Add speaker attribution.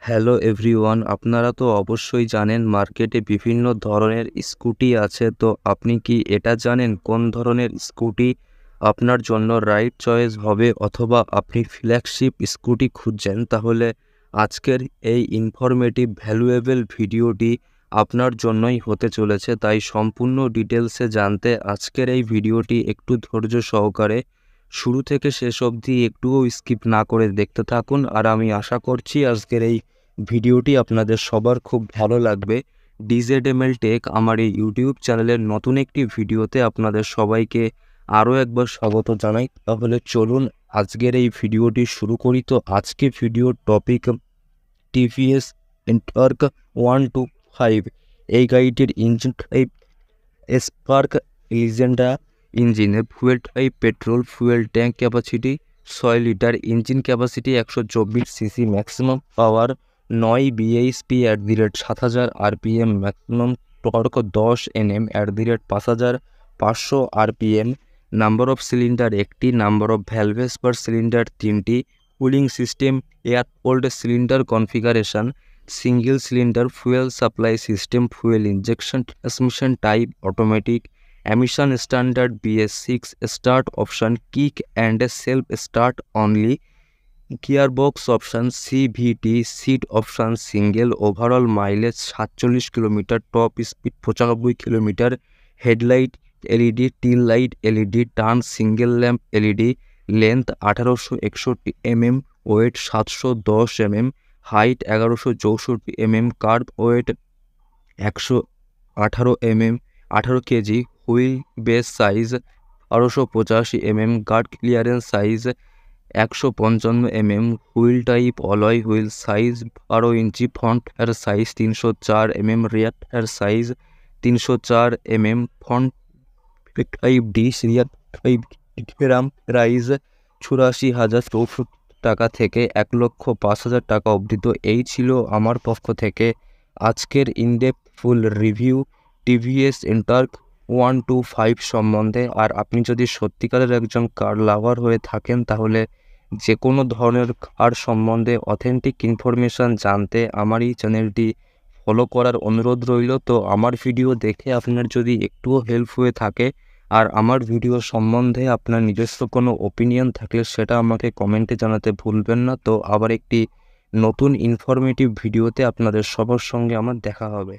Speaker 1: Hello everyone, আপনারা তো অবশ্যই জানেন মার্কেটে বিভিন্ন ধরনের স্কুটি আছে। তো আপনি কি এটা জানেন কোন ধরনের স্কুটি আপনার জন্য রাইট চয়েস হবে, অথবা আপনি ফ্ল্যাগশিপ স্কুটি খুঁজছেন? তাহলে আজকের এই ইনফরমেটিভ ভ্যালুয়েবল ভিডিওটি আপনার জন্যই হতে চলেছে। তাই সম্পূর্ণ ডিটেলসে জানতে আজকের এই ভিডিওটি একটু ধৈর্য সহকারে শুরু থেকে শেষ অবধি একটুও স্কিপ না করে দেখতে থাকুন। আর আমি আশা করছি আজকের এই ভিডিওটি আপনাদের সবার খুব ভালো লাগবে। ডিজেডএমএল টেক আমার এই ইউটিউব চ্যানেলের নতুন একটি ভিডিওতে আপনাদের সবাইকে আরও একবার স্বাগত জানাই। তাহলে চলুন আজকের এই ভিডিওটি শুরু করি। তো আজকে ভিডিওর টপিক টিভিএস এন্টার্ক 125। এই গাড়িটির ইঞ্জিন টাইপ স্পার্ক লিজেন্ডা ইঞ্জিনের fuel type petrol, fuel tank capacity 6 litre, engine capacity 124 CC, maximum power 9 BHP @7000 RPM, maximum torque 10 NM @5500 RPM, number of cylinder একটি, number of valves per cylinder 3টি, cooling system air cooled cylinder configuration, single cylinder fuel supply system, fuel injection, transmission type automatic, emission standard BS6, start option kick and self start only, gearbox option CVT, seat option single, overall mileage 47 kilometre, top speed 95 kilometre, headlight LED, tail light LED, turn single lamp LED, length 1861 mm, weight 710 mm, height 1164 mm, kerb weight 118 mm 18 KG, wheel base size 1285 mm, ground clearance size 155 mm, wheel type alloy wheel, size 12 inch, front এর size 304 mm, rear এর size 304 mm, front type dish, rear type drum, price 84,064 taka থেকে 1,05,000 টাকা অবধি। তো এই ছিল আমার পক্ষ থেকে আজকের ইনডেপথ ফুল রিভিউ টিভিএস এন্টার্ক 125 সম্বন্ধে। আর আপনি যদি সত্যিকারের একজন কার লাভার হয়ে থাকেন, তাহলে যে কোনো ধরনের কার সম্বন্ধে অথেন্টিক ইনফরমেশান জানতে আমার এই চ্যানেলটি ফলো করার অনুরোধ রইল। তো আমার ভিডিও দেখে আপনার যদি একটুও হেল্প হয়ে থাকে, আর আমার ভিডিও সম্বন্ধে আপনার নিজস্ব কোনো ওপিনিয়ন থাকলে সেটা আমাকে কমেন্টে জানাতে ভুলবেন না। তো আবার একটি নতুন ইনফরমেটিভ ভিডিওতে আপনাদের সবার সঙ্গে আমার দেখা হবে।